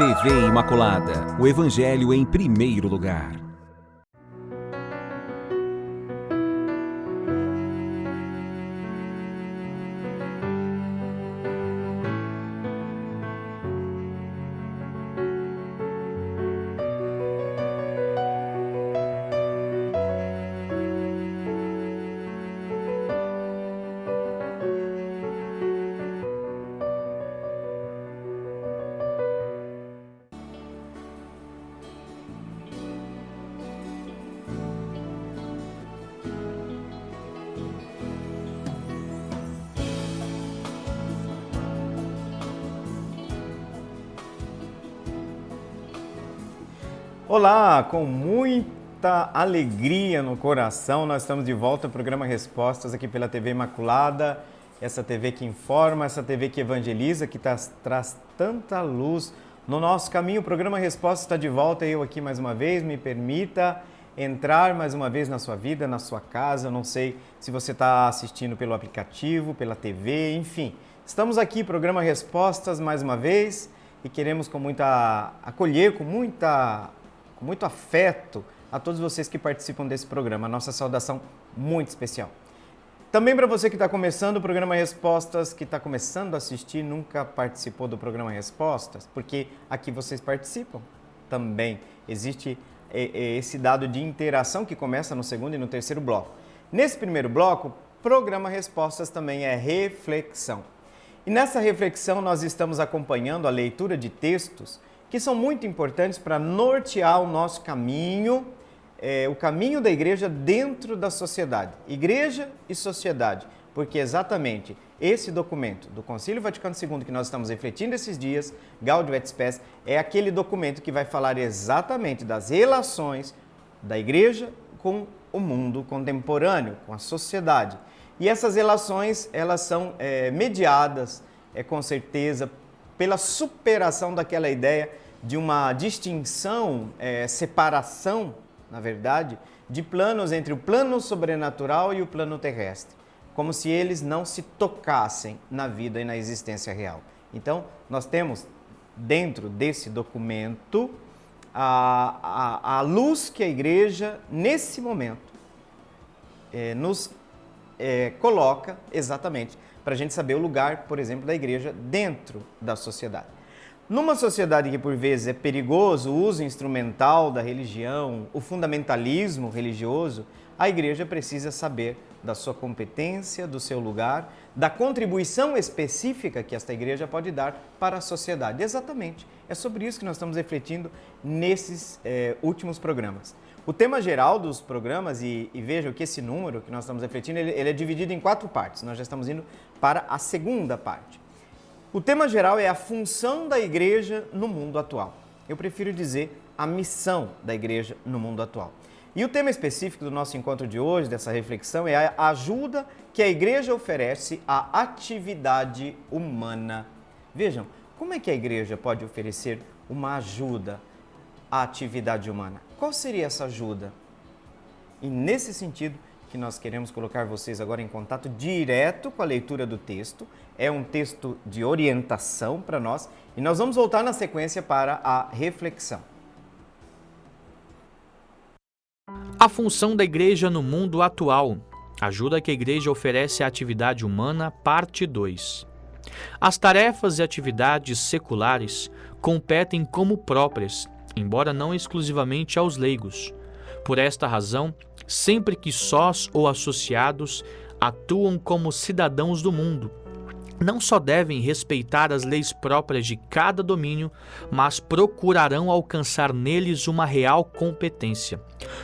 TV Imaculada, o Evangelho em primeiro lugar. Olá, com muita alegria no coração, nós estamos de volta ao programa Respostas aqui pela TV Imaculada, essa TV que informa, essa TV que evangeliza, que traz tanta luz no nosso caminho. O programa Respostas está de volta, eu aqui mais uma vez, me permita entrar mais uma vez na sua vida, na sua casa. Eu não sei se você está assistindo pelo aplicativo, pela TV, enfim. Estamos aqui, programa Respostas mais uma vez, e queremos acolher com muito afeto a todos vocês que participam desse programa. A nossa saudação muito especial. Também para você que está começando o programa Respostas, que está começando a assistir, nunca participou do programa Respostas, porque aqui vocês participam também. Existe esse dado de interação que começa no segundo e no terceiro bloco. Nesse primeiro bloco, o programa Respostas também é reflexão. E nessa reflexão nós estamos acompanhando a leitura de textos que são muito importantes para nortear o nosso caminho, o caminho da igreja dentro da sociedade. Igreja e sociedade, porque exatamente esse documento do Concílio Vaticano II que nós estamos refletindo esses dias, Gaudium et Spes, é aquele documento que vai falar exatamente das relações da igreja com o mundo contemporâneo, com a sociedade. E essas relações, elas são mediadas, com certeza, pela superação daquela ideia de uma distinção, separação, na verdade, de planos entre o plano sobrenatural e o plano terrestre, como se eles não se tocassem na vida e na existência real. Então, nós temos dentro desse documento a luz que a igreja, nesse momento, nos coloca exatamente para a gente saber o lugar, por exemplo, da igreja dentro da sociedade. Numa sociedade que por vezes é perigoso o uso instrumental da religião, o fundamentalismo religioso, a igreja precisa saber da sua competência, do seu lugar, da contribuição específica que esta igreja pode dar para a sociedade. Exatamente, é sobre isso que nós estamos refletindo nesses últimos programas. O tema geral dos programas, e vejam que esse número que nós estamos refletindo, ele é dividido em 4 partes. Nós já estamos indo para a segunda parte. O tema geral é a função da igreja no mundo atual. Eu prefiro dizer a missão da igreja no mundo atual. E o tema específico do nosso encontro de hoje, dessa reflexão, é a ajuda que a igreja oferece à atividade humana. Vejam, como é que a igreja pode oferecer uma ajuda à atividade humana? Qual seria essa ajuda? E nesse sentido que nós queremos colocar vocês agora em contato direto com a leitura do texto. É um texto de orientação para nós e nós vamos voltar na sequência para a reflexão. A função da igreja no mundo atual. Ajuda que a igreja oferece à atividade humana, parte 2. As tarefas e atividades seculares competem como próprias, embora não exclusivamente aos leigos. Por esta razão, sempre que sós ou associados atuam como cidadãos do mundo, não só devem respeitar as leis próprias de cada domínio, mas procurarão alcançar neles uma real competência.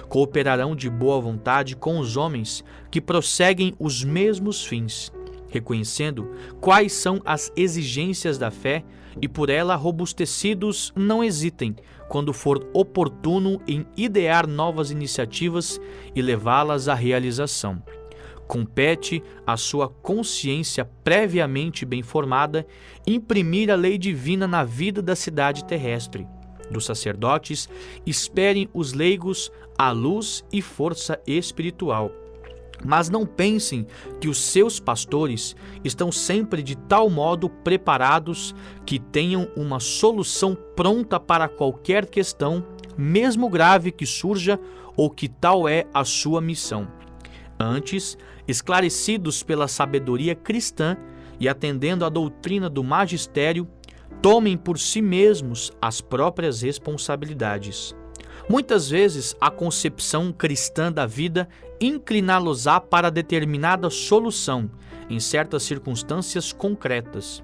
Cooperarão de boa vontade com os homens que prosseguem os mesmos fins, reconhecendo quais são as exigências da fé e por ela robustecidos não hesitem, quando for oportuno, em idear novas iniciativas e levá-las à realização. Compete à sua consciência previamente bem formada imprimir a lei divina na vida da cidade terrestre. Dos sacerdotes, esperem os leigos a luz e força espiritual. Mas não pensem que os seus pastores estão sempre de tal modo preparados que tenham uma solução pronta para qualquer questão, mesmo grave que surja ou que tal é a sua missão. Antes, esclarecidos pela sabedoria cristã e atendendo à doutrina do magistério, tomem por si mesmos as próprias responsabilidades. Muitas vezes, a concepção cristã da vida incliná-los-á para determinada solução em certas circunstâncias concretas.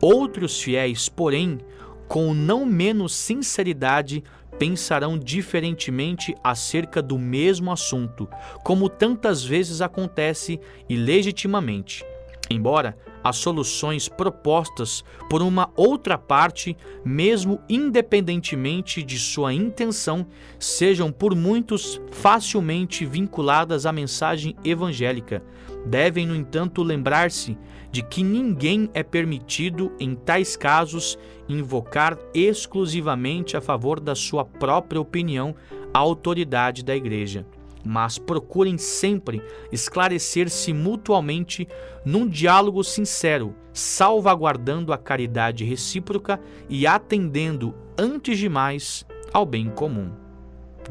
Outros fiéis, porém, com não menos sinceridade, pensarão diferentemente acerca do mesmo assunto, como tantas vezes acontece e legitimamente. Embora as soluções propostas por uma outra parte, mesmo independentemente de sua intenção, sejam por muitos facilmente vinculadas à mensagem evangélica, devem, no entanto, lembrar-se de que ninguém é permitido, em tais casos, invocar exclusivamente a favor da sua própria opinião a autoridade da Igreja. Mas procurem sempre esclarecer-se mutuamente num diálogo sincero, salvaguardando a caridade recíproca e atendendo, antes de mais, ao bem comum.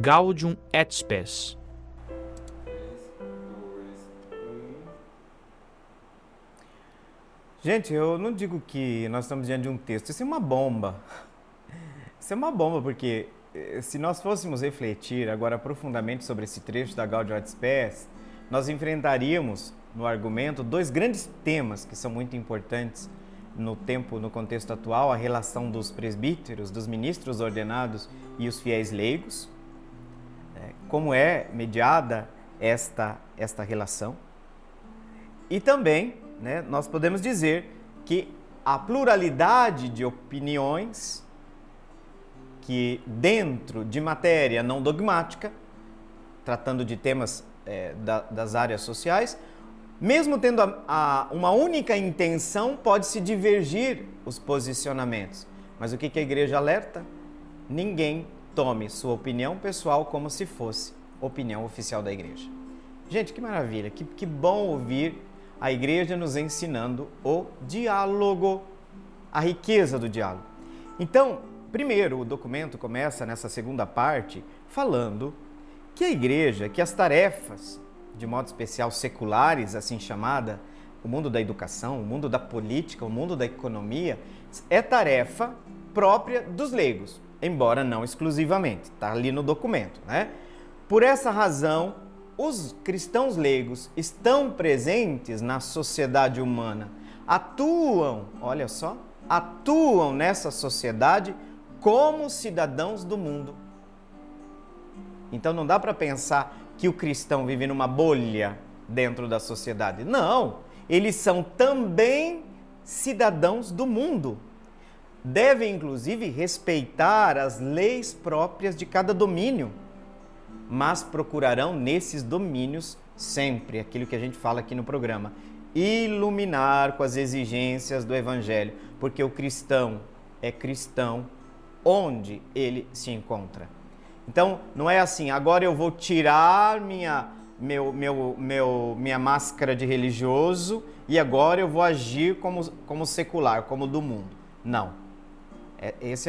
Gaudium et Spes. Gente, eu não digo que nós estamos diante de um texto, isso é uma bomba. Isso é uma bomba, porque se nós fôssemos refletir agora profundamente sobre esse trecho da Gaudium et Spes, nós enfrentaríamos no argumento dois grandes temas que são muito importantes no contexto atual: a relação dos presbíteros, dos ministros ordenados e os fiéis leigos, como é mediada esta relação. E também, nós podemos dizer que a pluralidade de opiniões que dentro de matéria não dogmática, tratando de temas das áreas sociais, mesmo tendo uma única intenção, pode-se divergir os posicionamentos. Mas o que a igreja alerta? Ninguém tome sua opinião pessoal como se fosse opinião oficial da igreja. Gente, que maravilha, que bom ouvir a igreja nos ensinando o diálogo, a riqueza do diálogo. Então, primeiro, o documento começa nessa segunda parte falando que a igreja, que as tarefas, de modo especial seculares, assim chamada, o mundo da educação, o mundo da política, o mundo da economia, é tarefa própria dos leigos, embora não exclusivamente, está ali no documento, Por essa razão, os cristãos leigos estão presentes na sociedade humana, atuam nessa sociedade como cidadãos do mundo. Então não dá para pensar que o cristão vive numa bolha dentro da sociedade. Não, eles são também cidadãos do mundo. Devem, inclusive, respeitar as leis próprias de cada domínio, mas procurarão nesses domínios sempre, aquilo que a gente fala aqui no programa, iluminar com as exigências do Evangelho, porque o cristão é cristão onde ele se encontra. Então, não é assim, agora eu vou tirar minha máscara de religioso e agora eu vou agir como secular, como do mundo. Não. Essa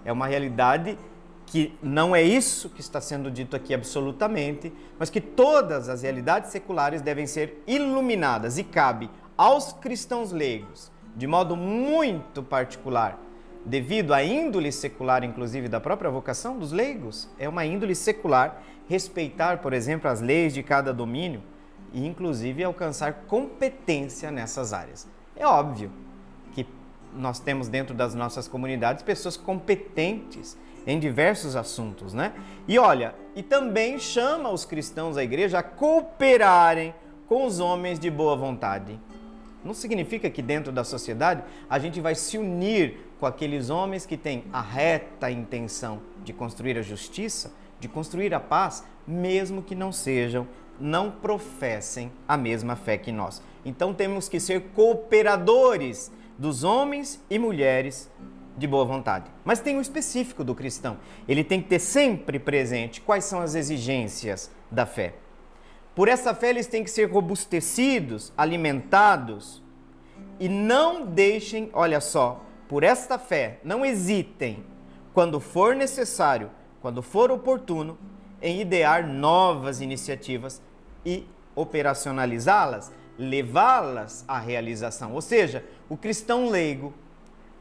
é uma realidade que não é isso que está sendo dito aqui absolutamente, mas que todas as realidades seculares devem ser iluminadas e cabe aos cristãos leigos, de modo muito particular, devido à índole secular, inclusive, da própria vocação dos leigos, é uma índole secular respeitar, por exemplo, as leis de cada domínio e, inclusive, alcançar competência nessas áreas. É óbvio que nós temos dentro das nossas comunidades pessoas competentes em diversos assuntos, E olha, e também chama os cristãos da igreja a cooperarem com os homens de boa vontade. Não significa que dentro da sociedade a gente vai se unir com aqueles homens que têm a reta intenção de construir a justiça, de construir a paz, mesmo que não professem a mesma fé que nós. Então temos que ser cooperadores dos homens e mulheres de boa vontade. Mas tem um específico do cristão. Ele tem que ter sempre presente quais são as exigências da fé. Por essa fé eles têm que ser robustecidos, alimentados e não deixem, olha só, por esta fé, não hesitem, quando for necessário, quando for oportuno, em idear novas iniciativas e operacionalizá-las, levá-las à realização. Ou seja, o cristão leigo,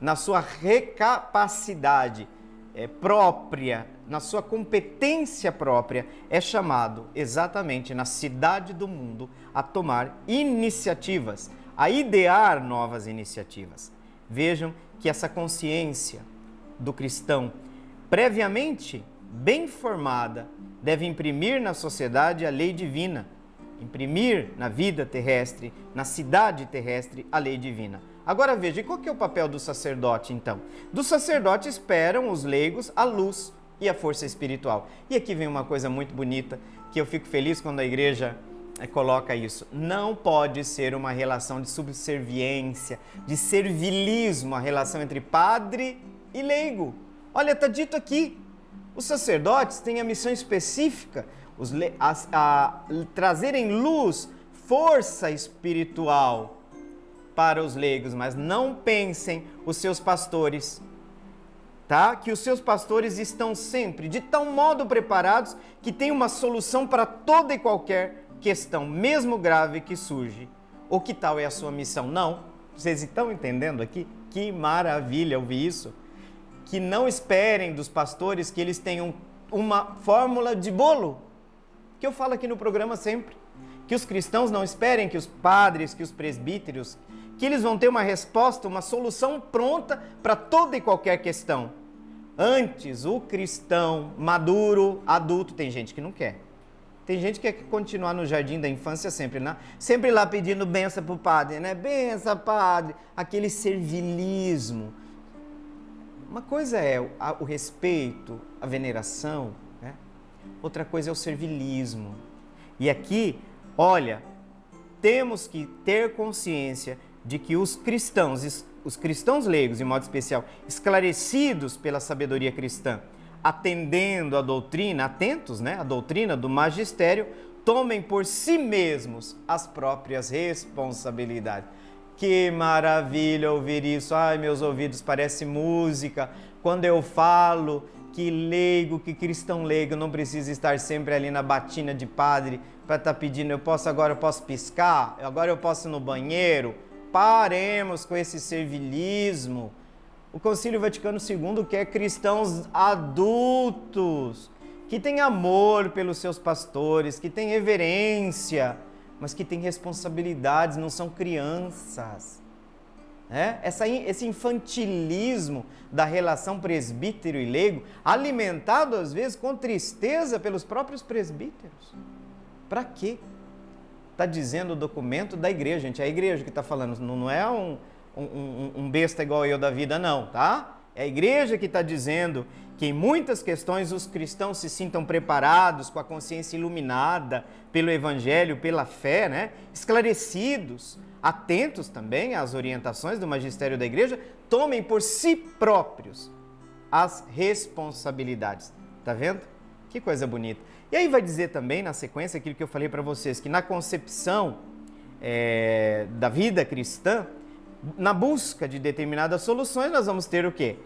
na sua recapacidade própria, na sua competência própria, é chamado exatamente na cidade do mundo a tomar iniciativas, a idear novas iniciativas. Vejam que essa consciência do cristão, previamente bem formada, deve imprimir na sociedade a lei divina, imprimir na vida terrestre, na cidade terrestre, a lei divina. Agora veja, qual que é o papel do sacerdote então? Do sacerdote esperam os leigos a luz e a força espiritual. E aqui vem uma coisa muito bonita, que eu fico feliz quando a igreja coloca isso. Não pode ser uma relação de subserviência, de servilismo, a relação entre padre e leigo. Olha, está dito aqui, os sacerdotes têm a missão específica, trazerem luz, força espiritual para os leigos, mas não pensem os seus pastores, tá? Que os seus pastores estão sempre de tal modo preparados que tem uma solução para toda e qualquer questão, mesmo grave, que surge. Ou que tal é a sua missão? Não. Vocês estão entendendo aqui? Que maravilha ouvir isso. Que não esperem dos pastores que eles tenham uma fórmula de bolo, que eu falo aqui no programa sempre. Que os cristãos não esperem que os padres, que os presbíteros, que eles vão ter uma resposta, uma solução pronta para toda e qualquer questão. Antes, o cristão maduro, adulto, tem gente que não quer. Tem gente que quer continuar no jardim da infância sempre, né? Sempre lá pedindo benção para o padre, né? Benção, padre. Aquele servilismo. Uma coisa é o respeito, a veneração, né? Outra coisa é o servilismo. E aqui, olha, temos que ter consciência de que os cristãos leigos, de modo especial, esclarecidos pela sabedoria cristã, atendendo a doutrina, atentos, né, à doutrina do magistério, tomem por si mesmos as próprias responsabilidades. Que maravilha ouvir isso! Ai, meus ouvidos, parece música. Quando eu falo que leigo, que cristão leigo não precisa estar sempre ali na batina de padre para estar pedindo, agora eu posso piscar, agora eu posso ir no banheiro. Paremos com esse servilismo. O Concílio Vaticano II quer cristãos adultos, que têm amor pelos seus pastores, que têm reverência, mas que têm responsabilidades, não são crianças. Esse infantilismo da relação presbítero e leigo, alimentado às vezes com tristeza pelos próprios presbíteros. Para quê? Está dizendo o documento da igreja, gente. É a igreja que está falando, não é um besta igual eu da vida, não, tá? É a igreja que está dizendo que em muitas questões os cristãos se sintam preparados, com a consciência iluminada pelo Evangelho, pela fé, né? Esclarecidos, atentos também às orientações do magistério da igreja, tomem por si próprios as responsabilidades. Tá vendo? Que coisa bonita. E aí vai dizer também, na sequência, aquilo que eu falei para vocês, que na concepção da vida cristã, na busca de determinadas soluções, nós vamos ter o quê?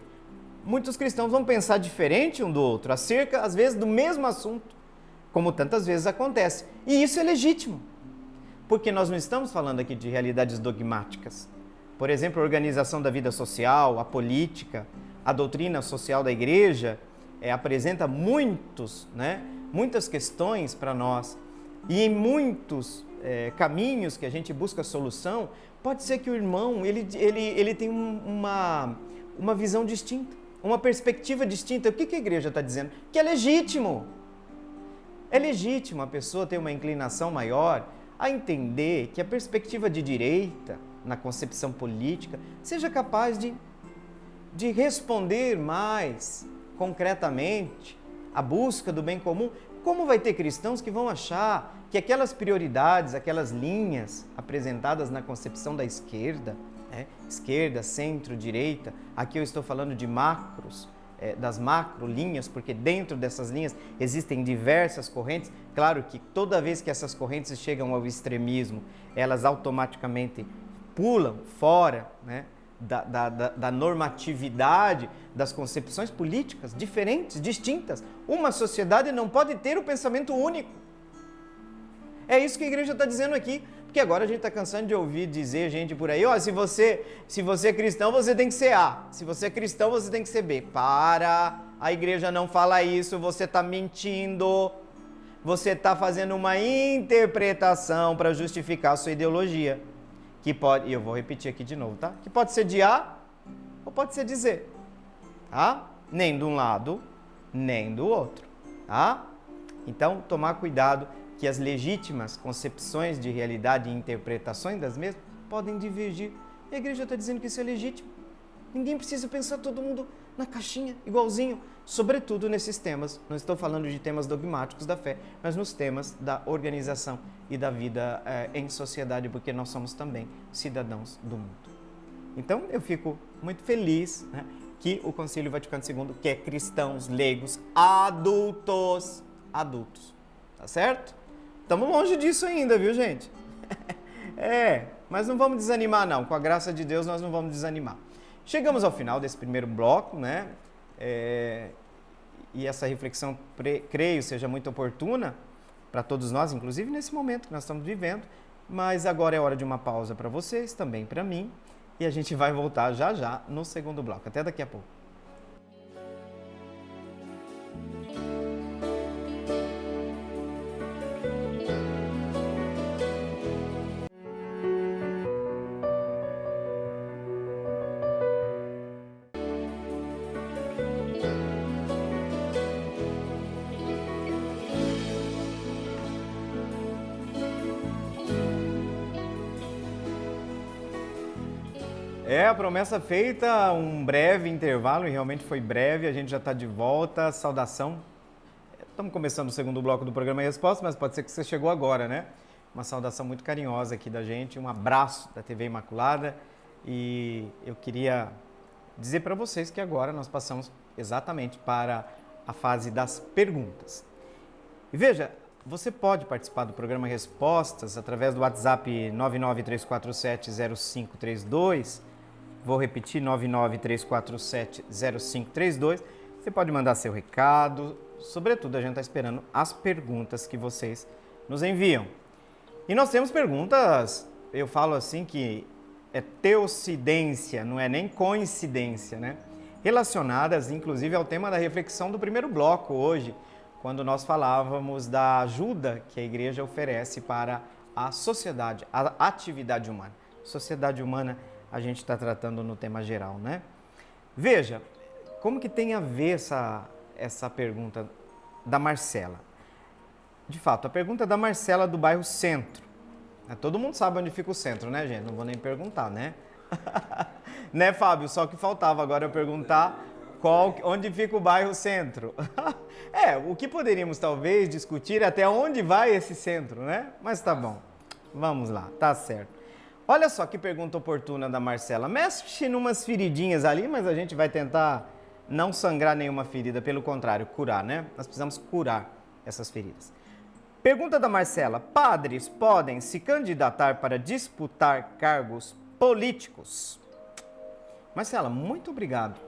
Muitos cristãos vão pensar diferente um do outro, acerca, às vezes, do mesmo assunto, como tantas vezes acontece. E isso é legítimo, porque nós não estamos falando aqui de realidades dogmáticas. Por exemplo, a organização da vida social, a política, a doutrina social da igreja apresenta muitas questões para nós. E em muitos caminhos que a gente busca solução, pode ser que o irmão ele tem uma visão distinta, uma perspectiva distinta. O que a igreja está dizendo? Que é legítimo. É legítimo a pessoa ter uma inclinação maior a entender que a perspectiva de direita, na concepção política, seja capaz de responder mais concretamente à busca do bem comum. Como vai ter cristãos que vão achar que aquelas prioridades, aquelas linhas apresentadas na concepção da esquerda, esquerda, centro, direita, aqui eu estou falando de macros, das macrolinhas, porque dentro dessas linhas existem diversas correntes. Claro que toda vez que essas correntes chegam ao extremismo, elas automaticamente pulam fora, né, da normatividade das concepções políticas diferentes, distintas. Uma sociedade não pode ter o pensamento único. É isso que a igreja está dizendo aqui. Porque agora a gente está cansando de ouvir dizer gente por aí, ó, se você é cristão, você tem que ser A. Se você é cristão, você tem que ser B. Para, a igreja não fala isso, você está mentindo. Você está fazendo uma interpretação para justificar a sua ideologia. Que pode, e eu vou repetir aqui de novo, tá? Que pode ser de A ou pode ser de Z. Tá? Nem de um lado, nem do outro. Tá? Então, tomar cuidado que as legítimas concepções de realidade e interpretações das mesmas podem divergir. E a igreja está dizendo que isso é legítimo. Ninguém precisa pensar todo mundo na caixinha, igualzinho. Sobretudo nesses temas, não estou falando de temas dogmáticos da fé, mas nos temas da organização e da vida em sociedade, porque nós somos também cidadãos do mundo. Então, eu fico muito feliz, né, que o Concílio Vaticano II quer cristãos, leigos, adultos. Tá certo? Estamos longe disso ainda, viu, gente? Mas não vamos desanimar, não. Com a graça de Deus, nós não vamos desanimar. Chegamos ao final desse primeiro bloco, né? E essa reflexão, creio, seja muito oportuna para todos nós, inclusive nesse momento que nós estamos vivendo. Mas agora é hora de uma pausa para vocês, também para mim. E a gente vai voltar já já no segundo bloco. Até daqui a pouco. A promessa feita, um breve intervalo, e realmente foi breve, a gente já está de volta. Saudação. Estamos começando o segundo bloco do programa Resposta, mas pode ser que você chegou agora, né? Uma saudação muito carinhosa aqui da gente, um abraço da TV Imaculada. E eu queria dizer para vocês que agora nós passamos exatamente para a fase das perguntas. E veja, você pode participar do programa Respostas através do WhatsApp 993470532. Vou repetir, 993470532. Você pode mandar seu recado. Sobretudo, a gente está esperando as perguntas que vocês nos enviam. E nós temos perguntas, eu falo assim que é teocidência, não é nem coincidência, né? Relacionadas, inclusive, ao tema da reflexão do primeiro bloco hoje, quando nós falávamos da ajuda que a igreja oferece para a sociedade, a atividade humana. Sociedade humana, a gente está tratando no tema geral, né? Veja, como que tem a ver essa pergunta da Marcela? De fato, a pergunta é da Marcela do bairro Centro. Todo mundo sabe onde fica o centro, né, gente? Não vou nem perguntar, né? Né, Fábio? Só que faltava agora eu perguntar onde fica o bairro Centro. O que poderíamos talvez discutir é até onde vai esse centro, né? Mas tá bom, vamos lá, tá certo. Olha só que pergunta oportuna da Marcela. Mexe numas feridinhas ali, mas a gente vai tentar não sangrar nenhuma ferida, pelo contrário, curar, né? Nós precisamos curar essas feridas. Pergunta da Marcela: padres podem se candidatar para disputar cargos políticos? Marcela, muito obrigado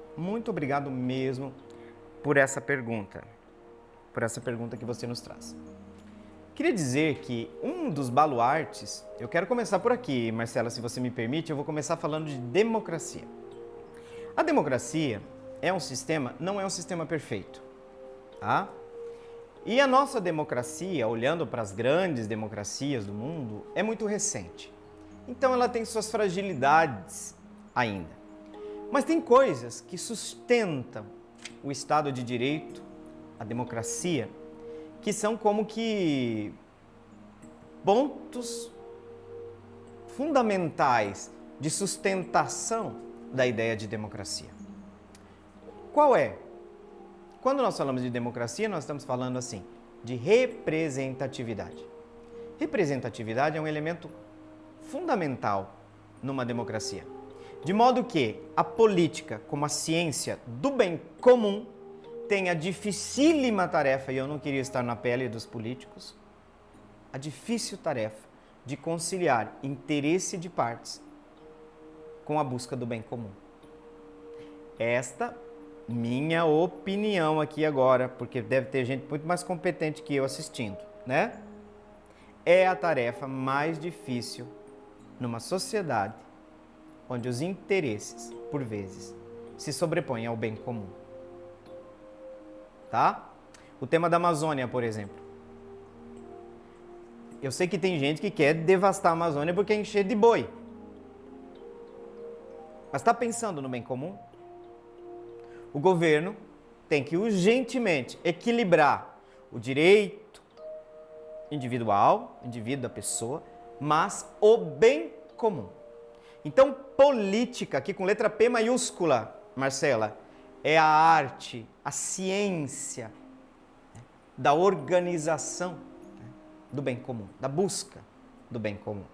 mesmo por essa pergunta que você nos traz. Queria dizer que um dos baluartes, eu quero começar por aqui, Marcela, se você me permite, eu vou começar falando de democracia. A democracia não é um sistema perfeito, tá? E a nossa democracia, olhando para as grandes democracias do mundo, é muito recente. Então ela tem suas fragilidades ainda. Mas tem coisas que sustentam o Estado de Direito, a democracia, que são como que pontos fundamentais de sustentação da ideia de democracia. Qual é? Quando nós falamos de democracia, nós estamos falando assim, de representatividade. Representatividade é um elemento fundamental numa democracia. De modo que a política, como a ciência do bem comum, tem a dificílima tarefa, e eu não queria estar na pele dos políticos, a difícil tarefa de conciliar interesse de partes com a busca do bem comum. Esta minha opinião aqui agora, porque deve ter gente muito mais competente que eu assistindo, né? É a tarefa mais difícil numa sociedade onde os interesses, por vezes, se sobrepõem ao bem comum. Tá? O tema da Amazônia, por exemplo. Eu sei que tem gente que quer devastar a Amazônia porque é encher de boi. Mas está pensando no bem comum? O governo tem que urgentemente equilibrar o direito individual, indivíduo da pessoa, mas o bem comum. Então, política, aqui com letra P maiúscula, Marcela, é a arte, a ciência da organização do bem comum, da busca do bem comum.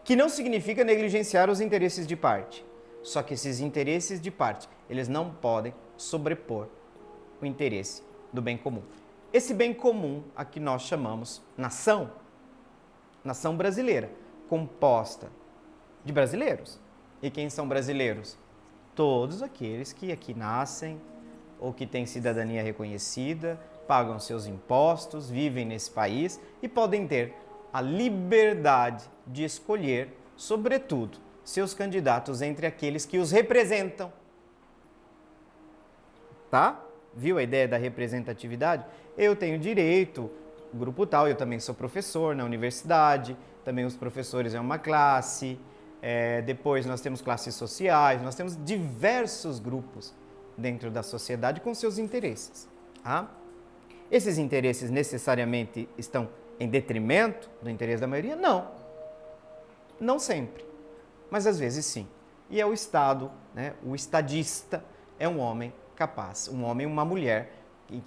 Que não significa negligenciar os interesses de parte. Só que esses interesses de parte, eles não podem sobrepor o interesse do bem comum. Esse bem comum a que nós chamamos nação, nação brasileira, composta de brasileiros. E quem são brasileiros? Todos aqueles que aqui nascem ou que têm cidadania reconhecida, pagam seus impostos, vivem nesse país e podem ter a liberdade de escolher, sobretudo, seus candidatos entre aqueles que os representam. Tá? Viu a ideia da representatividade? Eu tenho direito, grupo tal, eu também sou professor na universidade, também os professores é uma classe, depois nós temos classes sociais, nós temos diversos grupos dentro da sociedade com seus interesses. Tá? Esses interesses necessariamente estão em detrimento do interesse da maioria? Não. Não sempre. Mas às vezes sim. E é o Estado, né? O estadista é um homem capaz, um homem e uma mulher.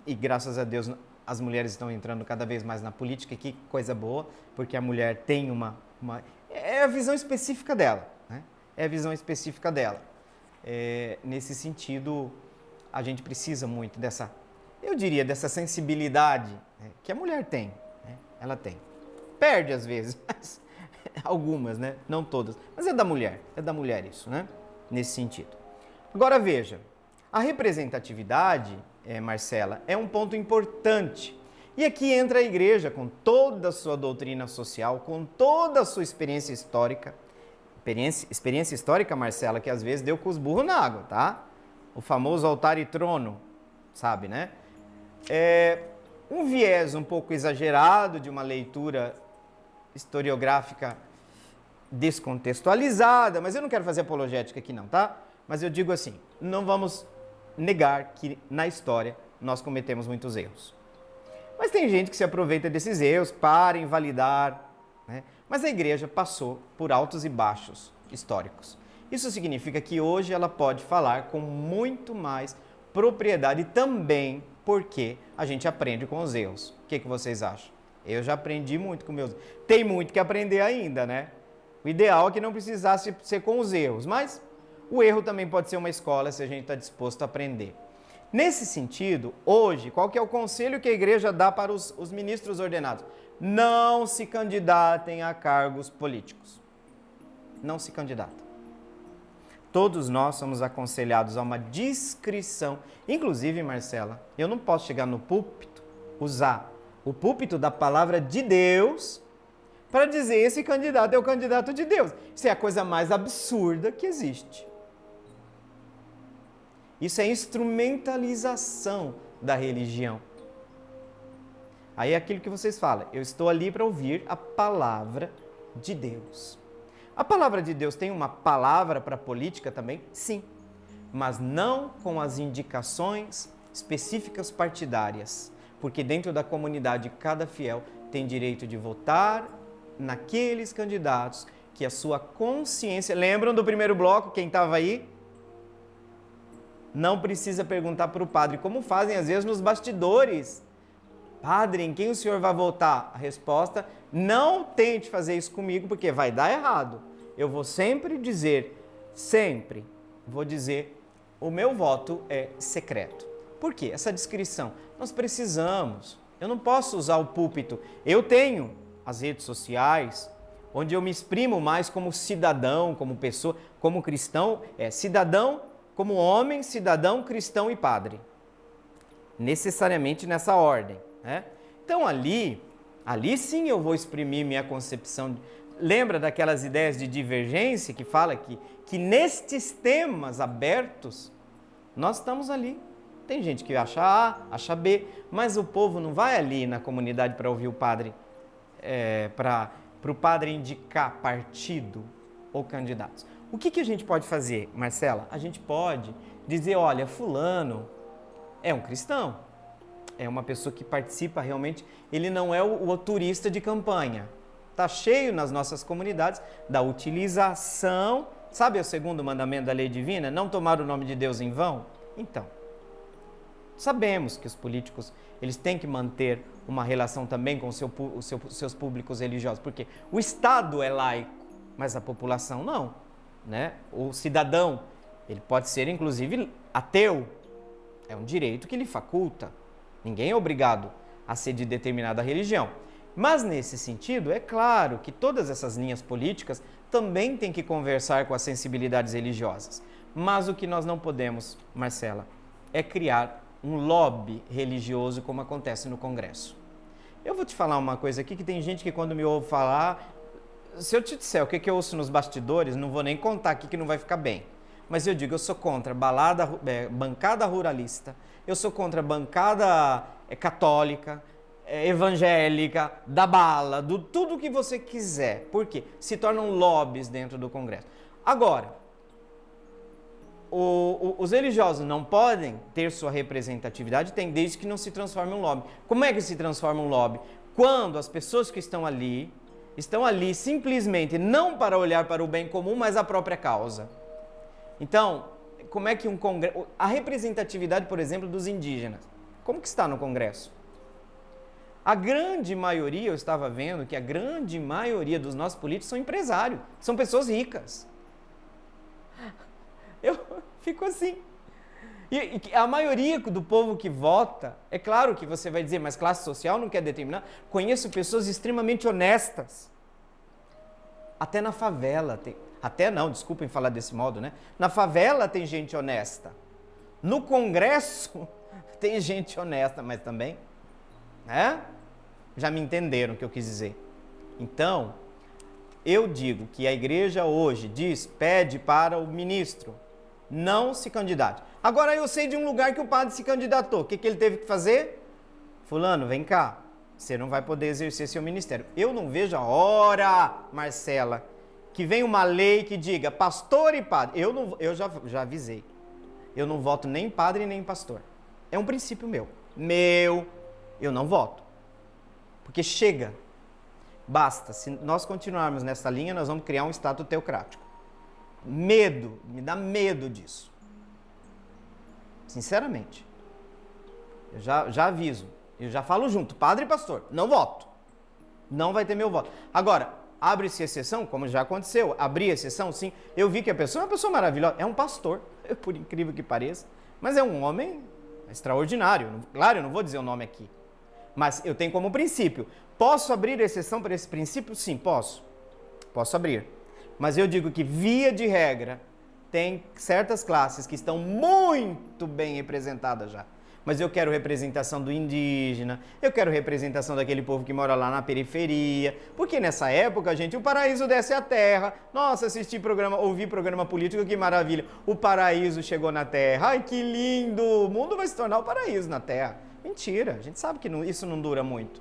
E graças a Deus as mulheres estão entrando cada vez mais na política, que coisa boa, porque a mulher tem é a visão específica dela, né? É a visão específica dela. Nesse sentido, a gente precisa muito dessa, eu diria, dessa sensibilidade, né, que a mulher tem, né? Ela tem. Perde às vezes, mas algumas, né? Não todas. Mas é da mulher isso, né? Nesse sentido. Agora veja, a representatividade, Marcela, é um ponto importante. E aqui entra a igreja com toda a sua doutrina social, com toda a sua experiência histórica. Experiência histórica, Marcela, que às vezes deu com os burros na água, tá? O famoso altar e trono, sabe, né? Um viés um pouco exagerado de uma leitura historiográfica descontextualizada, mas eu não quero fazer apologética aqui não, tá? Mas eu digo assim, não vamos negar que na história nós cometemos muitos erros. Mas tem gente que se aproveita desses erros para invalidar, né? Mas a igreja passou por altos e baixos históricos. Isso significa que hoje ela pode falar com muito mais propriedade também porque a gente aprende com os erros. O que vocês acham? Eu já aprendi muito com meus erros. Tem muito que aprender ainda, né? O ideal é que não precisasse ser com os erros, mas o erro também pode ser uma escola se a gente está disposto a aprender. Nesse sentido, hoje, qual que é o conselho que a igreja dá para os ministros ordenados? Não se candidatem a cargos políticos. Não se candidatem. Todos nós somos aconselhados a uma discrição. Inclusive, Marcela, eu não posso chegar no púlpito, usar o púlpito da palavra de Deus para dizer esse candidato é o candidato de Deus. Isso é a coisa mais absurda que existe. Isso é instrumentalização da religião. Aí é aquilo que vocês falam, eu estou ali para ouvir a palavra de Deus. A palavra de Deus tem uma palavra para a política também? Sim, mas não com as indicações específicas partidárias, porque dentro da comunidade cada fiel tem direito de votar naqueles candidatos que a sua consciência... Lembram do primeiro bloco, quem estava aí? Não precisa perguntar para o padre, como fazem às vezes nos bastidores. Padre, em quem o senhor vai votar? A resposta, não tente fazer isso comigo, porque vai dar errado. Eu vou sempre dizer, sempre vou dizer, o meu voto é secreto. Por quê? Essa descrição. Nós precisamos. Eu não posso usar o púlpito. Eu tenho as redes sociais, onde eu me exprimo mais como cidadão, como pessoa, como cristão, cidadão, como homem, cidadão, cristão e padre. Necessariamente nessa ordem, né? Então ali sim eu vou exprimir minha concepção. Lembra daquelas ideias de divergência que fala que nestes temas abertos, nós estamos ali. Tem gente que acha A, acha B, mas o povo não vai ali na comunidade para ouvir o padre, para o padre indicar partido ou candidatos. O que a gente pode fazer, Marcela? A gente pode dizer, olha, fulano é um cristão, é uma pessoa que participa realmente, ele não é o turista de campanha. Está cheio nas nossas comunidades da utilização, sabe o segundo mandamento da lei divina? Não tomar o nome de Deus em vão? Então, sabemos que os políticos eles têm que manter uma relação também com os seus públicos religiosos, porque o Estado é laico, mas a população não, né? O cidadão, ele pode ser inclusive ateu, é um direito que lhe faculta, ninguém é obrigado a ser de determinada religião. Mas nesse sentido, é claro que todas essas linhas políticas também têm que conversar com as sensibilidades religiosas. Mas o que nós não podemos, Marcela, é criar um lobby religioso como acontece no Congresso. Eu vou te falar uma coisa aqui que tem gente que quando me ouve falar, se eu te disser o que eu ouço nos bastidores, não vou nem contar aqui que não vai ficar bem. Mas eu digo, eu sou contra bancada ruralista, eu sou contra bancada católica, evangélica, da bala, do tudo que você quiser. Por quê? Se tornam lobbies dentro do Congresso. Agora, os religiosos não podem ter sua representatividade, desde que não se transforme em um lobby. Como é que se transforma um lobby? Quando as pessoas que estão ali simplesmente não para olhar para o bem comum, mas a própria causa. Então, como é que um Congresso... A representatividade, por exemplo, dos indígenas. Como que está no Congresso? A grande maioria, eu estava vendo que a grande maioria dos nossos políticos são empresários, são pessoas ricas. Eu fico assim. E a maioria do povo que vota, é claro que você vai dizer, mas classe social não quer determinar. Conheço pessoas extremamente honestas. Até na favela tem. Até não, desculpem falar desse modo, né? Na favela tem gente honesta. No Congresso tem gente honesta, mas também, né? Já me entenderam o que eu quis dizer. Então, eu digo que a igreja hoje pede para o ministro não se candidate. Agora eu sei de um lugar que o padre se candidatou. O que ele teve que fazer? Fulano, vem cá. Você não vai poder exercer seu ministério. Eu não vejo a hora, Marcela, que vem uma lei que diga pastor e padre. Eu já avisei. Eu não voto nem padre nem pastor. É um princípio meu. Eu não voto. Porque chega. Basta. Se nós continuarmos nessa linha, nós vamos criar um Estado teocrático. Me dá medo disso. Sinceramente. Eu já aviso. Eu já falo junto, padre e pastor, não voto. Não vai ter meu voto. Agora, abre-se exceção, como já aconteceu. Abrir exceção, sim. Eu vi que a pessoa é uma pessoa maravilhosa. É um pastor, por incrível que pareça. Mas é um homem extraordinário. Claro, eu não vou dizer o nome aqui. Mas eu tenho como princípio. Posso abrir exceção para esse princípio? Sim, posso. Posso abrir. Mas eu digo que, via de regra, tem certas classes que estão muito bem representadas já. Mas eu quero representação do indígena, eu quero representação daquele povo que mora lá na periferia, porque nessa época, gente, o paraíso desce à terra. Nossa, ouvi programa político, que maravilha. O paraíso chegou na terra. Ai, que lindo! O mundo vai se tornar o paraíso na terra. Mentira, a gente sabe que isso não dura muito.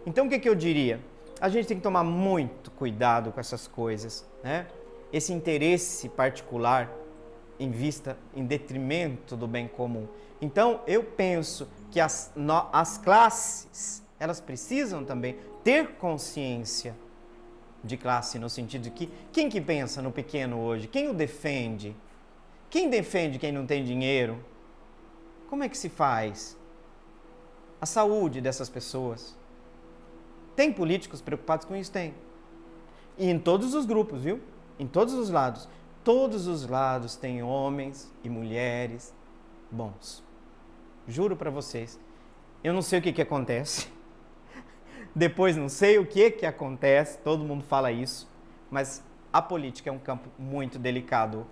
Então, o que eu diria? A gente tem que tomar muito cuidado com essas coisas, né? Esse interesse particular em detrimento do bem comum. Então, eu penso que as classes, elas precisam também ter consciência de classe, no sentido de que quem que pensa no pequeno hoje? Quem o defende? Quem defende quem não tem dinheiro? Como é que se faz? A saúde dessas pessoas. Tem políticos preocupados com isso? Tem. E em todos os grupos, viu? Em todos os lados. todos os lados tem homens e mulheres bons. Juro para vocês, eu não sei o que acontece. Depois não sei o que acontece, todo mundo fala isso, mas a política é um campo muito delicado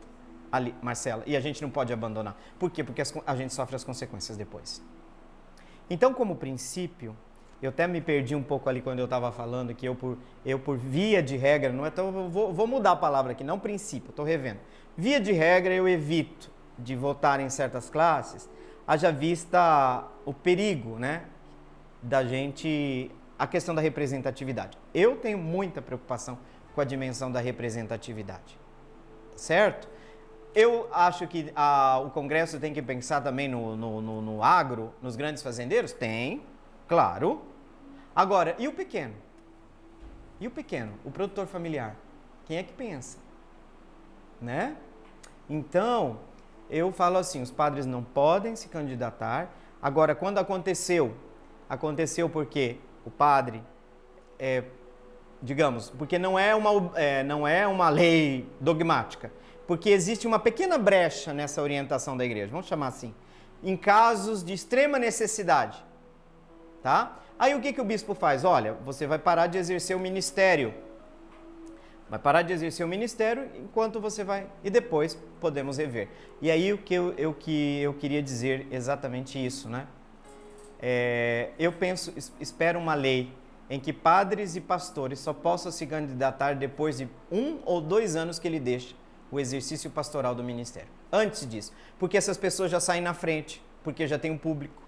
ali, Marcela, e a gente não pode abandonar. Por quê? Porque a gente sofre as consequências depois. Então, como princípio, eu até me perdi um pouco ali quando eu estava falando que eu por via de regra, não é tão, vou mudar a palavra aqui, não princípio, estou revendo. Via de regra, eu evito de votar em certas classes, haja vista o perigo, né, da gente, a questão da representatividade. Eu tenho muita preocupação com a dimensão da representatividade, certo? Eu acho que o Congresso tem que pensar também no agro, nos grandes fazendeiros? Tem, claro. Agora, e o pequeno? E o pequeno, o produtor familiar? Quem é que pensa? Né? Então, eu falo assim, os padres não podem se candidatar. Agora, quando aconteceu porque o padre, digamos, porque não é uma lei dogmática, porque existe uma pequena brecha nessa orientação da igreja, vamos chamar assim, em casos de extrema necessidade, tá? Aí o que o bispo faz? Olha, você vai parar de exercer o ministério. Vai parar de exercer o ministério enquanto você vai... E depois podemos rever. E aí o que eu queria dizer exatamente isso, né? Espero uma lei em que padres e pastores só possam se candidatar depois de 1 ou 2 anos que ele deixa o exercício pastoral do ministério. Antes disso. Porque essas pessoas já saem na frente, porque já tem um público,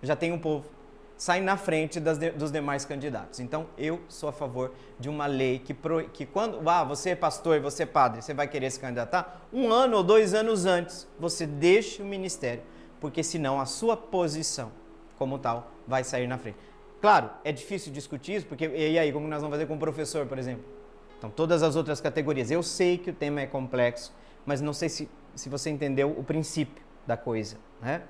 já tem um povo. Saem na frente dos demais candidatos. Então, eu sou a favor de uma lei que quando você é pastor e você é padre, você vai querer se candidatar, 1 ano ou 2 anos antes, você deixa o ministério, porque senão a sua posição, como tal, vai sair na frente. Claro, é difícil discutir isso, porque e aí, como nós vamos fazer com o professor, por exemplo? Então, todas as outras categorias. Eu sei que o tema é complexo, mas não sei se você entendeu o princípio da coisa, né?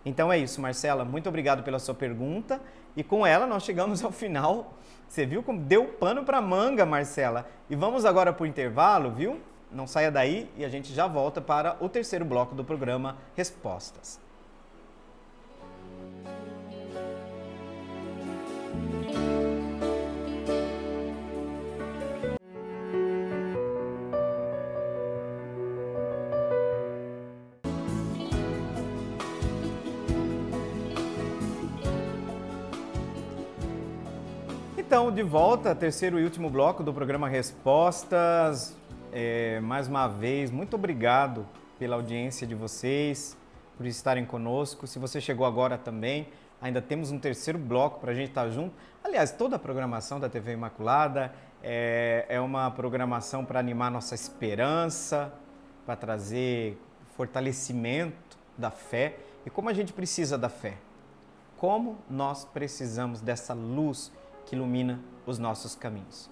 Então é isso, Marcela, muito obrigado pela sua pergunta e com ela nós chegamos ao final. Você viu como deu pano para manga, Marcela? E vamos agora para o intervalo, viu? Não saia daí e a gente já volta para o terceiro bloco do programa Respostas. Então, de volta, terceiro e último bloco do programa Respostas. Mais uma vez, muito obrigado pela audiência de vocês, por estarem conosco. Se você chegou agora também, ainda temos um terceiro bloco para a gente estar junto. Aliás, toda a programação da TV Imaculada é uma programação para animar nossa esperança, para trazer fortalecimento da fé. E como a gente precisa da fé? Como nós precisamos dessa luz que ilumina os nossos caminhos.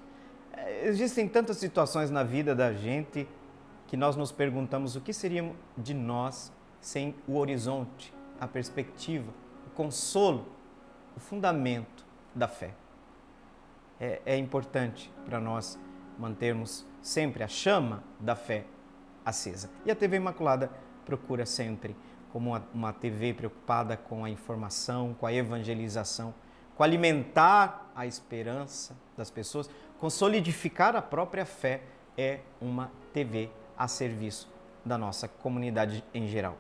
Existem tantas situações na vida da gente que nós nos perguntamos o que seria de nós sem o horizonte, a perspectiva, o consolo, o fundamento da fé. É importante para nós mantermos sempre a chama da fé acesa. E a TV Imaculada procura sempre, como uma TV preocupada com a informação, com a evangelização, com alimentar a esperança das pessoas, com solidificar a própria fé, é uma TV a serviço da nossa comunidade em geral.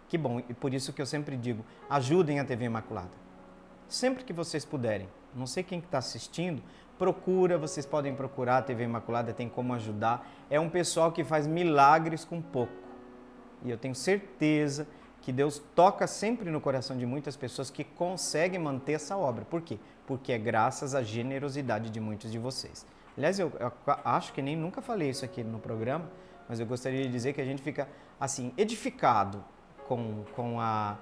Que bom, e por isso que eu sempre digo, ajudem a TV Imaculada. Sempre que vocês puderem, não sei quem está assistindo, vocês podem procurar a TV Imaculada, tem como ajudar. É um pessoal que faz milagres com pouco. E eu tenho certeza que Deus toca sempre no coração de muitas pessoas que conseguem manter essa obra. Por quê? Porque é graças à generosidade de muitos de vocês. Aliás, eu acho que nem nunca falei isso aqui no programa, mas eu gostaria de dizer que a gente fica, assim, edificado com a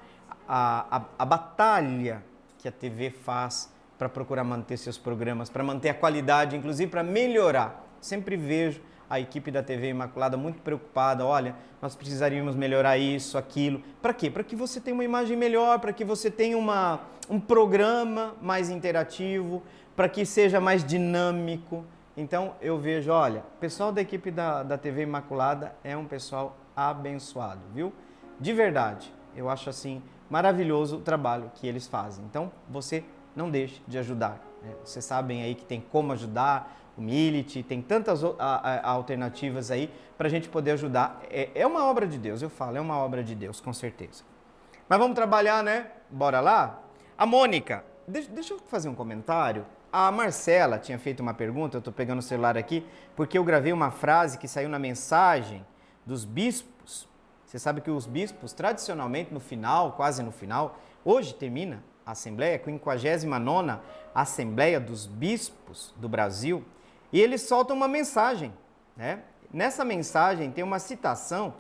batalha que a TV faz para procurar manter seus programas, para manter a qualidade, inclusive para melhorar. Sempre vejo a equipe da TV Imaculada muito preocupada, olha, nós precisaríamos melhorar isso, aquilo. Para quê? Para que você tenha uma imagem melhor, para que você tenha um programa mais interativo, para que seja mais dinâmico. Então eu vejo, olha, o pessoal da equipe da TV Imaculada é um pessoal abençoado, viu? De verdade, eu acho assim maravilhoso o trabalho que eles fazem. Então você não deixe de ajudar, né? Vocês sabem aí que tem como ajudar, o Millet, tem tantas alternativas aí para a gente poder ajudar. É uma obra de Deus, eu falo, é uma obra de Deus, com certeza. Mas vamos trabalhar, né? Bora lá? A Mônica, deixa eu fazer um comentário. A Marcela tinha feito uma pergunta, eu estou pegando o celular aqui, porque eu gravei uma frase que saiu na mensagem dos bispos. Você sabe que os bispos, tradicionalmente, no final, quase no final, hoje termina a Assembleia, a 59ª Assembleia dos Bispos do Brasil, e eles soltam uma mensagem, né? Nessa mensagem tem uma citação,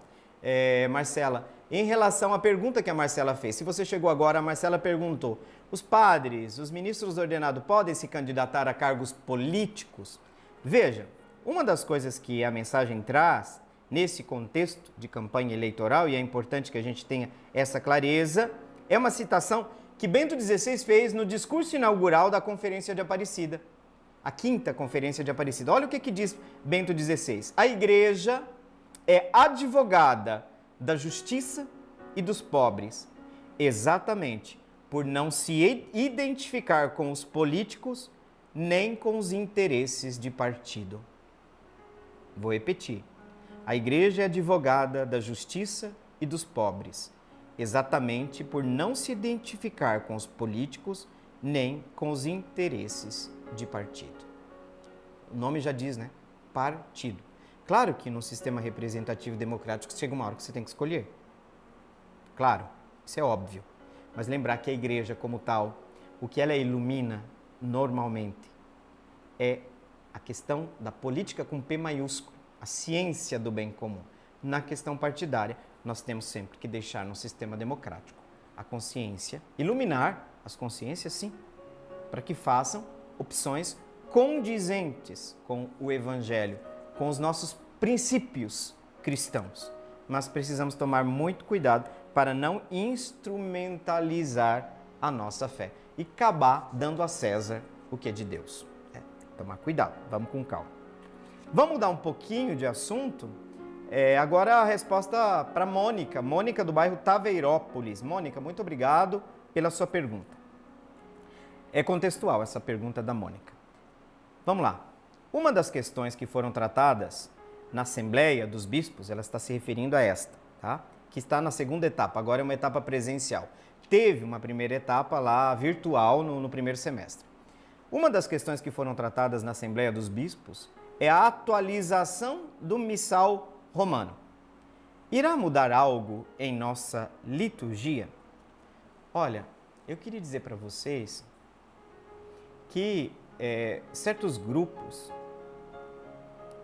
Marcela, em relação à pergunta que a Marcela fez. Se você chegou agora, a Marcela perguntou: os padres, os ministros ordenados podem se candidatar a cargos políticos? Veja, uma das coisas que a mensagem traz nesse contexto de campanha eleitoral, e é importante que a gente tenha essa clareza, é uma citação que Bento XVI fez no discurso inaugural da Conferência de Aparecida, a 5ª Conferência de Aparecida. Olha o que diz Bento XVI. A Igreja é advogada da justiça e dos pobres, exatamente por não se identificar com os políticos nem com os interesses de partido. Vou repetir. A Igreja é advogada da justiça e dos pobres, exatamente por não se identificar com os políticos nem com os interesses de partido. O nome já diz, né? Partido. Claro que no sistema representativo democrático chega uma hora que você tem que escolher. Claro, isso é óbvio. Mas lembrar que a igreja como tal, o que ela ilumina normalmente é a questão da política com P maiúsculo, a ciência do bem comum. Na questão partidária, nós temos sempre que deixar no sistema democrático a consciência, iluminar as consciências, sim, para que façam opções condizentes com o Evangelho, com os nossos princípios cristãos. Mas precisamos tomar muito cuidado para não instrumentalizar a nossa fé e acabar dando a César o que é de Deus. Tomar cuidado, vamos com calma. Vamos mudar um pouquinho de assunto? Agora a resposta para Mônica, Mônica do bairro Taveirópolis. Mônica, muito obrigado pela sua pergunta. É contextual essa pergunta da Mônica. Vamos lá. Uma das questões que foram tratadas na Assembleia dos Bispos, ela está se referindo a esta, tá? Que está na segunda etapa, agora é uma etapa presencial. Teve uma primeira etapa lá virtual no primeiro semestre. Uma das questões que foram tratadas na Assembleia dos Bispos é a atualização do missal romano. Irá mudar algo em nossa liturgia? Olha, eu queria dizer para vocês que certos grupos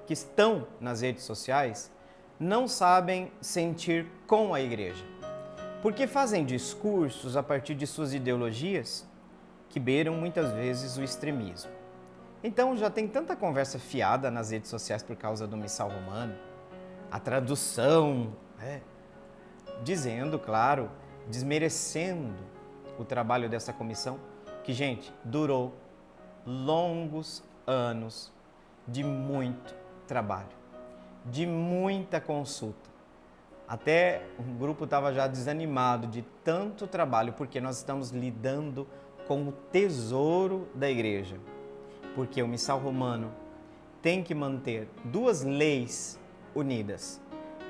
que estão nas redes sociais não sabem sentir com a igreja, porque fazem discursos a partir de suas ideologias que beiram muitas vezes o extremismo. Então já tem tanta conversa fiada nas redes sociais por causa do missal romano, a tradução, dizendo, claro, desmerecendo o trabalho dessa comissão, que, gente, durou longos anos de muito trabalho, de muita consulta. Até o grupo estava já desanimado de tanto trabalho, porque nós estamos lidando com o tesouro da igreja. Porque o missal romano tem que manter duas leis unidas.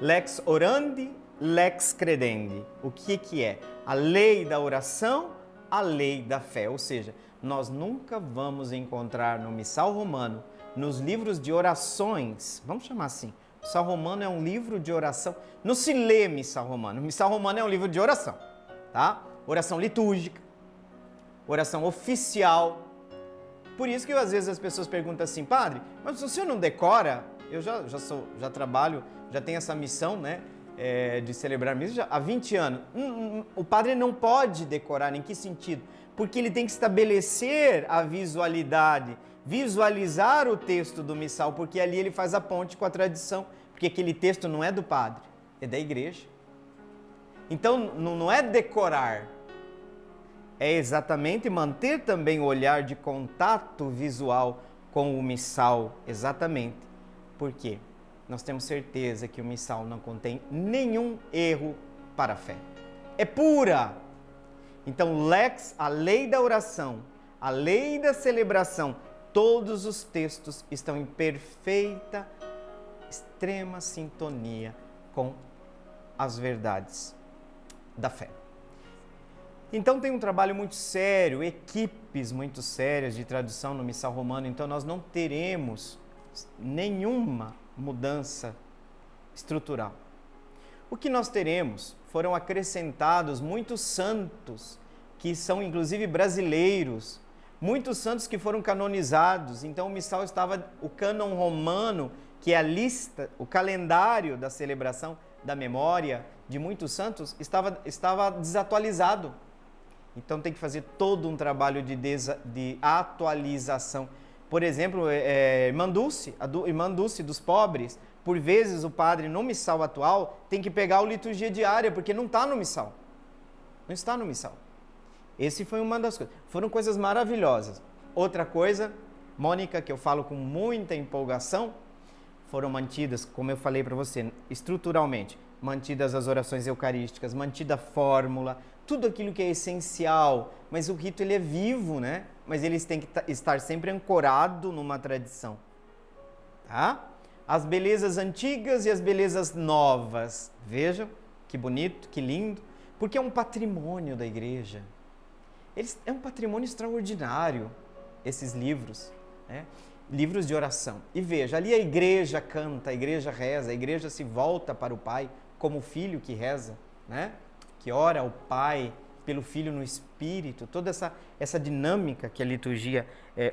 Lex orandi, lex credendi. O que é? A lei da oração, a lei da fé. Ou seja, nós nunca vamos encontrar no missal romano, nos livros de orações, vamos chamar assim, o missal romano é um livro de oração, não se lê missal romano, o missal romano é um livro de oração, tá? Oração litúrgica, oração oficial. Por isso que às vezes as pessoas perguntam assim: padre, mas se o senhor não decora, eu já trabalho, já tenho essa missão, né, de celebrar missa há 20 anos. O padre não pode decorar, em que sentido? Porque ele tem que estabelecer a visualidade, visualizar o texto do missal, porque ali ele faz a ponte com a tradição, porque aquele texto não é do padre, é da igreja. Então não é decorar, é exatamente manter também o olhar de contato visual com o missal exatamente porque nós temos certeza que o missal não contém nenhum erro para a fé. É pura. Então, a lei da oração, a lei da celebração, todos os textos estão em perfeita, extrema sintonia com as verdades da fé. Então tem um trabalho muito sério, equipes muito sérias de tradução no missal romano, então nós não teremos nenhuma mudança estrutural. O que nós teremos foram acrescentados muitos santos, que são inclusive brasileiros, muitos santos que foram canonizados. Então o missal estava, o cânon romano, que é a lista, o calendário da celebração da memória de muitos santos, estava desatualizado. Então tem que fazer todo um trabalho de atualização. Por exemplo, Irmã Dulce dos pobres, por vezes o padre no missal atual tem que pegar a liturgia diária, porque não está no missal. Não está no missal. Esse foi uma das coisas. Foram coisas maravilhosas. Outra coisa, Mônica, que eu falo com muita empolgação, foram mantidas, como eu falei para você, estruturalmente, mantidas as orações eucarísticas, mantida a fórmula, tudo aquilo que é essencial, mas o rito ele é vivo, né? Mas eles têm que estar sempre ancorado numa tradição, tá? As belezas antigas e as belezas novas, vejam que bonito, que lindo, porque é um patrimônio da igreja. É um patrimônio extraordinário, esses livros, né? Livros de oração. E veja, ali a igreja canta, a igreja reza, a igreja se volta para o Pai como o filho que reza, né? Que ora ao Pai pelo Filho no Espírito, toda essa dinâmica que a liturgia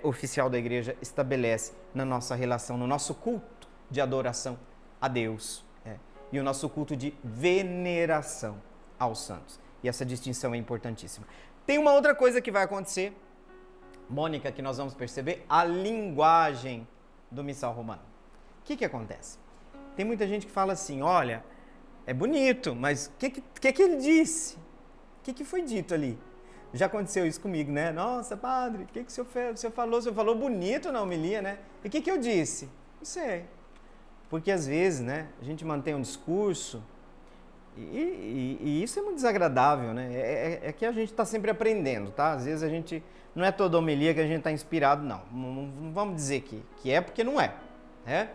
oficial da igreja estabelece na nossa relação, no nosso culto de adoração a Deus e o nosso culto de veneração aos santos. E essa distinção é importantíssima. Tem uma outra coisa que vai acontecer, Mônica, que nós vamos perceber, a linguagem do missal romano. O que acontece? Tem muita gente que fala assim, olha, é bonito, mas o que ele disse? O que foi dito ali? Já aconteceu isso comigo, né? Nossa, padre, o que o senhor fez? O senhor falou bonito na homilia, né? E o que eu disse? Não sei. Porque às vezes, né, a gente mantém um discurso e isso é muito desagradável, né? É que a gente está sempre aprendendo, tá? Às vezes a gente, não é toda homilia que a gente está inspirado, não. Não vamos dizer que é porque não é, né?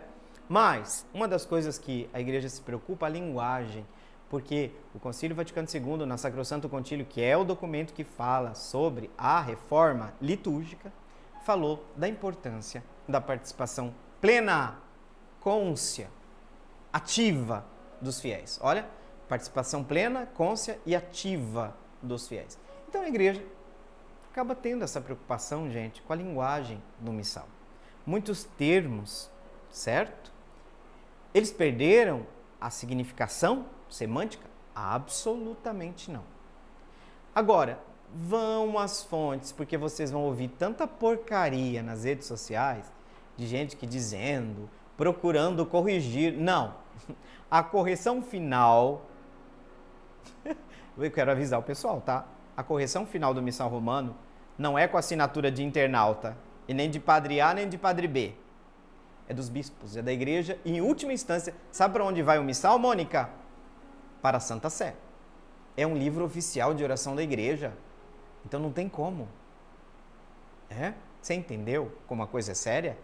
Mas, uma das coisas que a igreja se preocupa é a linguagem, porque o Concílio Vaticano II, na Sacrosanto Concílio, que é o documento que fala sobre a reforma litúrgica, falou da importância da participação plena, côncia, ativa dos fiéis. Olha, participação plena, côncia e ativa dos fiéis. Então a igreja acaba tendo essa preocupação, gente, com a linguagem do missal. Muitos termos, certo? Eles perderam a significação semântica? Absolutamente não. Agora, vão às fontes, porque vocês vão ouvir tanta porcaria nas redes sociais, de gente que dizendo, procurando corrigir. Não. A correção final, eu quero avisar o pessoal, tá? A correção final do missal romano não é com assinatura de internauta, e nem de padre A, nem de padre B. É dos bispos, é da igreja, e em última instância, sabe para onde vai o missal, Mônica? Para a Santa Sé. É um livro oficial de oração da igreja, então não tem como. Você entendeu como a coisa é séria?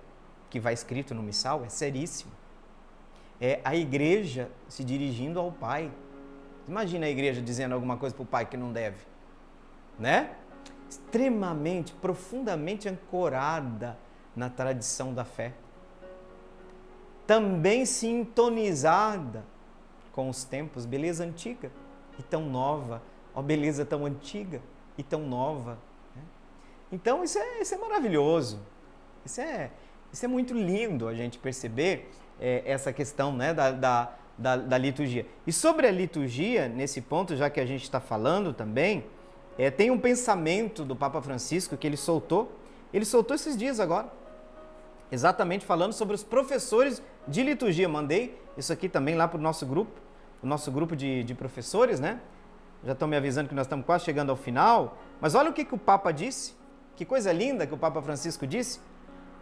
O que vai escrito no missal é seríssimo. É a igreja se dirigindo ao Pai. Imagina a igreja dizendo alguma coisa para o Pai que não deve, né? Extremamente, profundamente ancorada na tradição da fé. Também sintonizada com os tempos, beleza antiga e tão nova, ó beleza tão antiga e tão nova. Né? Então isso é maravilhoso, isso é muito lindo a gente perceber essa questão, né, da liturgia. E sobre a liturgia, nesse ponto, já que a gente está falando também, tem um pensamento do Papa Francisco que ele soltou esses dias agora, exatamente falando sobre os professores de liturgia. Mandei isso aqui também lá para o nosso grupo de professores, né? Já estão me avisando que nós estamos quase chegando ao final, mas olha o que o Papa disse, que coisa linda que o Papa Francisco disse.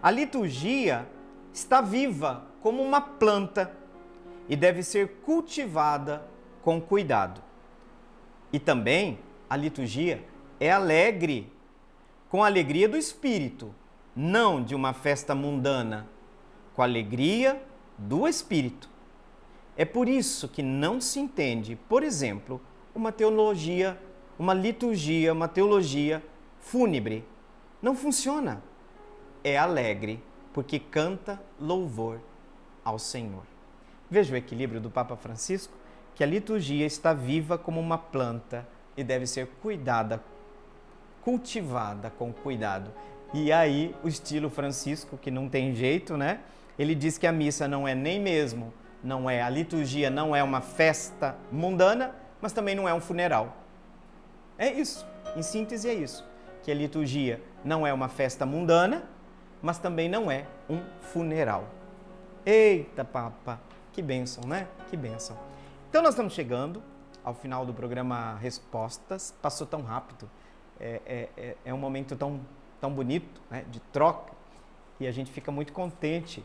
A liturgia está viva como uma planta e deve ser cultivada com cuidado. E também a liturgia é alegre, com a alegria do Espírito, não de uma festa mundana, com a alegria do Espírito. É por isso que não se entende, por exemplo, uma teologia, uma liturgia, uma teologia fúnebre. Não funciona. É alegre, porque canta louvor ao Senhor. Veja o equilíbrio do Papa Francisco, que a liturgia está viva como uma planta e deve ser cuidada, cultivada com cuidado. E aí o estilo Francisco, que não tem jeito, né? Ele diz que a missa não é nem mesmo, a liturgia não é uma festa mundana, mas também não é um funeral. É isso, em síntese é isso, que a liturgia não é uma festa mundana, mas também não é um funeral. Eita, Papa, que bênção, né? Que bênção. Então nós estamos chegando ao final do programa Respostas, passou tão rápido, é um momento tão bonito, né, de troca, e a gente fica muito contente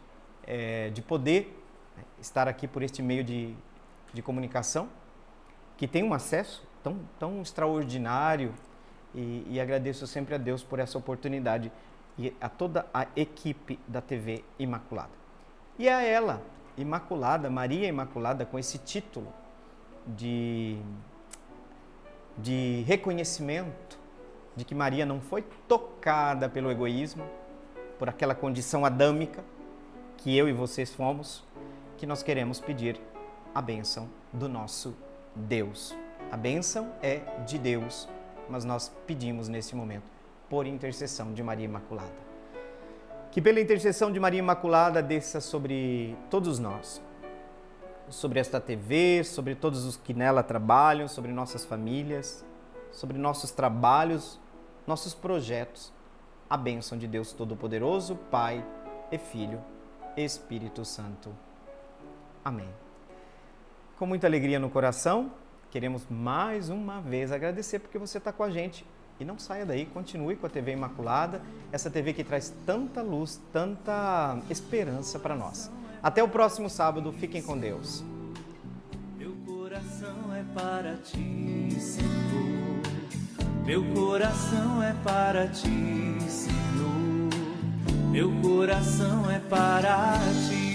de poder estar aqui por este meio de comunicação, que tem um acesso tão extraordinário, e agradeço sempre a Deus por essa oportunidade e a toda a equipe da TV Imaculada. E a ela, Imaculada, Maria Imaculada, com esse título de reconhecimento de que Maria não foi tocada pelo egoísmo, por aquela condição adâmica que eu e vocês fomos, que nós queremos pedir a bênção do nosso Deus. A bênção é de Deus, mas nós pedimos nesse momento por intercessão de Maria Imaculada. Que pela intercessão de Maria Imaculada desça sobre todos nós, sobre esta TV, sobre todos os que nela trabalham, sobre nossas famílias, sobre nossos trabalhos, nossos projetos. A bênção de Deus Todo-Poderoso, Pai e Filho e Espírito Santo. Amém. Com muita alegria no coração, queremos mais uma vez agradecer porque você está com a gente. E não saia daí, continue com a TV Imaculada, essa TV que traz tanta luz, tanta esperança para nós. Até o próximo sábado, fiquem com Deus. Meu coração é para ti, Senhor. Meu coração é para ti, Senhor. Meu coração é para ti.